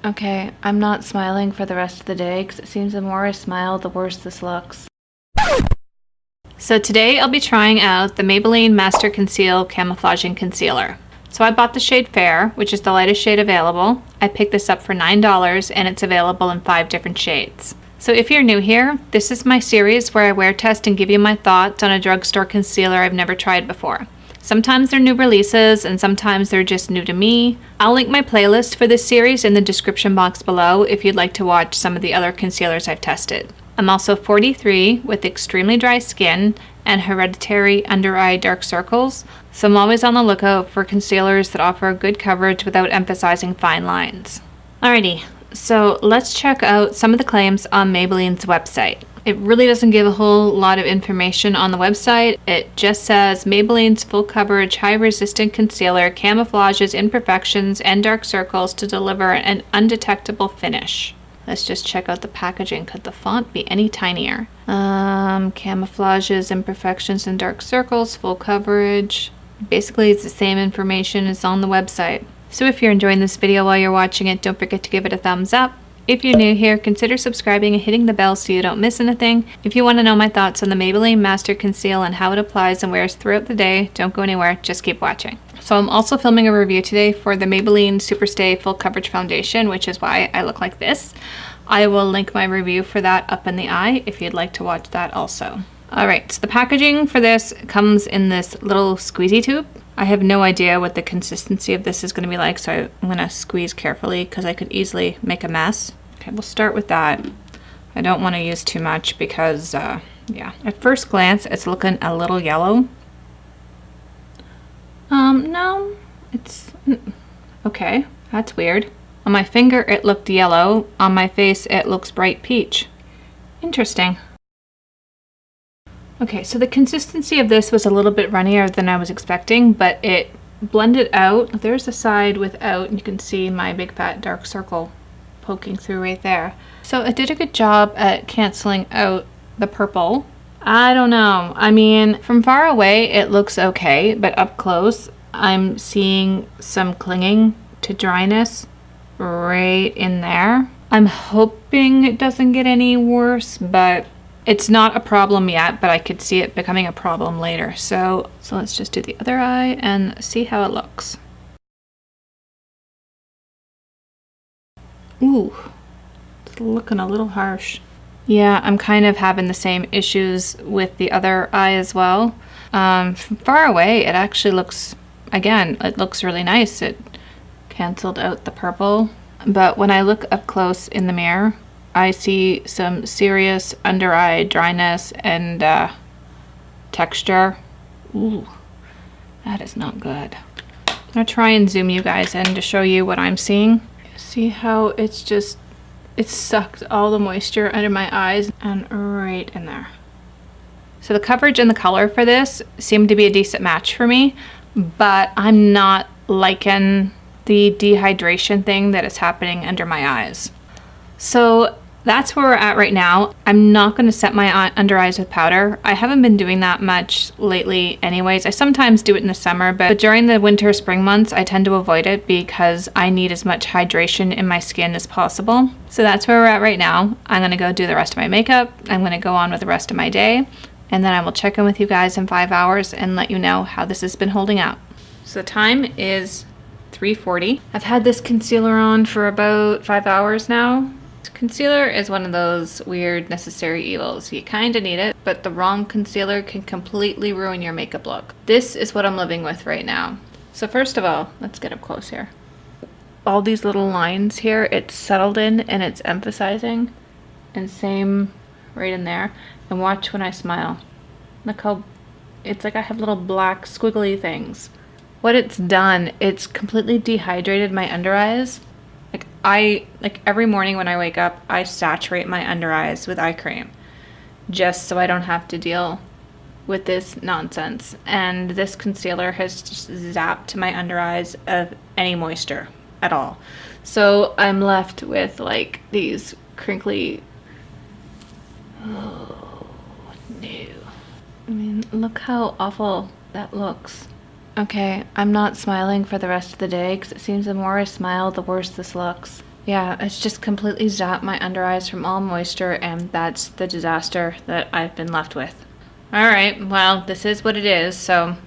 Okay, I'm not smiling for the rest of the day because it seems the more I smile, the worse this looks. So today I'll be trying out the Maybelline Master Conceal Camouflaging Concealer. So I bought the shade Fair, which is the lightest shade available. I picked this up for $9 and it's available in 5 different shades. So if you're new here, this is my series where I wear test and give you my thoughts on a drugstore concealer I've never tried before. Sometimes they're new releases and sometimes they're just new to me. I'll link my playlist for this series in the description box below if you'd like to watch some of the other concealers I've tested. I'm also 43 with extremely dry skin and hereditary under eye dark circles, so I'm always on the lookout for concealers that offer good coverage without emphasizing fine lines. Alrighty, so let's check out some of the claims on Maybelline's website. It really doesn't give a whole lot of information on the website. It just says Maybelline's full coverage, high resistant concealer camouflages imperfections and dark circles to deliver an undetectable finish. Let's just check out the packaging. Could the font be any tinier? Camouflages imperfections and dark circles, full coverage. Basically, it's the same information as on the website. So if you're enjoying this video while you're watching it, don't forget to give it a thumbs up. If you're new here, consider subscribing and hitting the bell so you don't miss anything. If you want to know my thoughts on the Maybelline Master Conceal and how it applies and wears throughout the day, don't go anywhere, just keep watching. So I'm also filming a review today for the Maybelline Superstay Full Coverage Foundation, which is why I look like this. I will link my review for that up in the eye if you'd like to watch that also. Alright, so the packaging for this comes in this little squeezy tube. I have no idea what the consistency of this is going to be like, so I'm going to squeeze carefully because I could easily make a mess. Okay, we'll start with that. I don't want to use too much because, yeah, at first glance it's looking a little yellow. No, it's, okay, that's weird. On my finger it looked yellow, on my face it looks bright peach. Interesting. Okay, so the consistency of this was a little bit runnier than I was expecting, but it blended out. There's the side without, and you can see my big fat dark circle poking through right there. So it did a good job at canceling out the purple. I don't know. I mean, from far away it looks okay, but up close I'm seeing some clinging to dryness right in there. I'm hoping it doesn't get any worse, but it's not a problem yet, but I could see it becoming a problem later. So let's just do the other eye and see how it looks. Ooh, it's looking a little harsh. Yeah, I'm kind of having the same issues with the other eye as well. From far away, it actually looks, again, it looks really nice. It canceled out the purple. But when I look up close in the mirror, I see some serious under eye dryness and texture. Ooh, that is not good. I'm gonna try and zoom you guys in to show you what I'm seeing. See how it's just, it sucked all the moisture under my eyes and right in there. So the coverage and the color for this seemed to be a decent match for me, but I'm not liking the dehydration thing that is happening under my eyes. So that's where we're at right now. I'm not going to set my under eyes with powder. I haven't been doing that much lately anyways. I sometimes do it in the summer, but during the winter spring months I tend to avoid it because I need as much hydration in my skin as possible. So that's where we're at right now. I'm going to go do the rest of my makeup. I'm going to go on with the rest of my day, and then I will check in with you guys in 5 hours and let you know how this has been holding out. So the time is 3:40. I've had this concealer on for about 5 hours now. Concealer is one of those weird necessary evils. You kind of need it, but the wrong concealer can completely ruin your makeup look. This is what I'm living with right now. So first of all, let's get up close here. All these little lines here, it's settled in and it's emphasizing. And same right in there. And watch when I smile. Look how, it's like I have little black squiggly things. What it's done, it's completely dehydrated my under eyes. Like every morning when I wake up, I saturate my under eyes with eye cream just so I don't have to deal with this nonsense. And this concealer has just zapped my under eyes of any moisture at all. So I'm left with like these crinkly, oh no. I mean, look how awful that looks. Okay, I'm not smiling for the rest of the day because it seems the more I smile, the worse this looks. Yeah, it's just completely zapped my under eyes from all moisture, and that's the disaster that I've been left with. Alright, well, this is what it is, so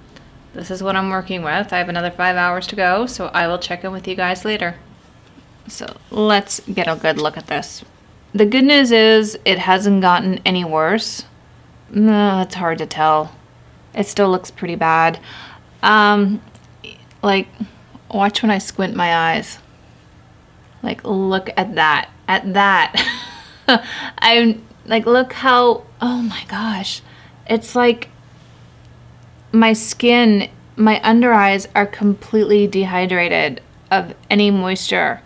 this is what I'm working with. I have another 5 hours to go, so I will check in with you guys later. So let's get a good look at this. The good news is it hasn't gotten any worse. No, it's hard to tell. It still looks pretty bad. Like, watch when I squint my eyes. Like, look at that. At that. I'm like, look how, oh my gosh. It's like my skin, my under eyes are completely dehydrated of any moisture.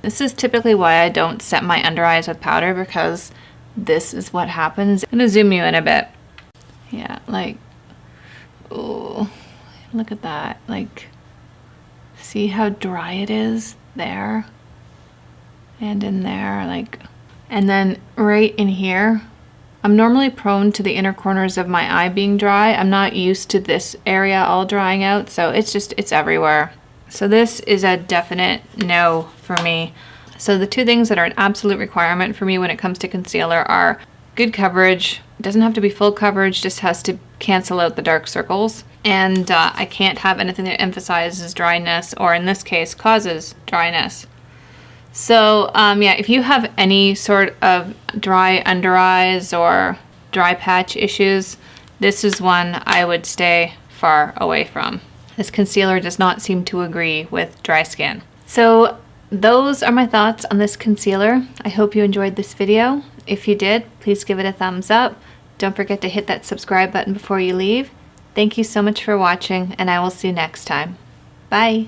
This is typically why I don't set my under eyes with powder, because this is what happens. I'm gonna zoom you in a bit. Yeah, like, oh, look at that. Like, see how dry it is there and in there, like, and then right in here. I'm normally prone to the inner corners of my eye being dry. I'm not used to this area all drying out, so it's everywhere. So this is a definite no for me. So the two things that are an absolute requirement for me when it comes to concealer are good coverage. It doesn't have to be full coverage, just has to cancel out the dark circles. And I can't have anything that emphasizes dryness, or in this case, causes dryness. So yeah, if you have any sort of dry under eyes or dry patch issues, this is one I would stay far away from. This concealer does not seem to agree with dry skin. So those are my thoughts on this concealer. I hope you enjoyed this video. If you did, please give it a thumbs up. Don't forget to hit that subscribe button before you leave. Thank you so much for watching, and I will see you next time. Bye!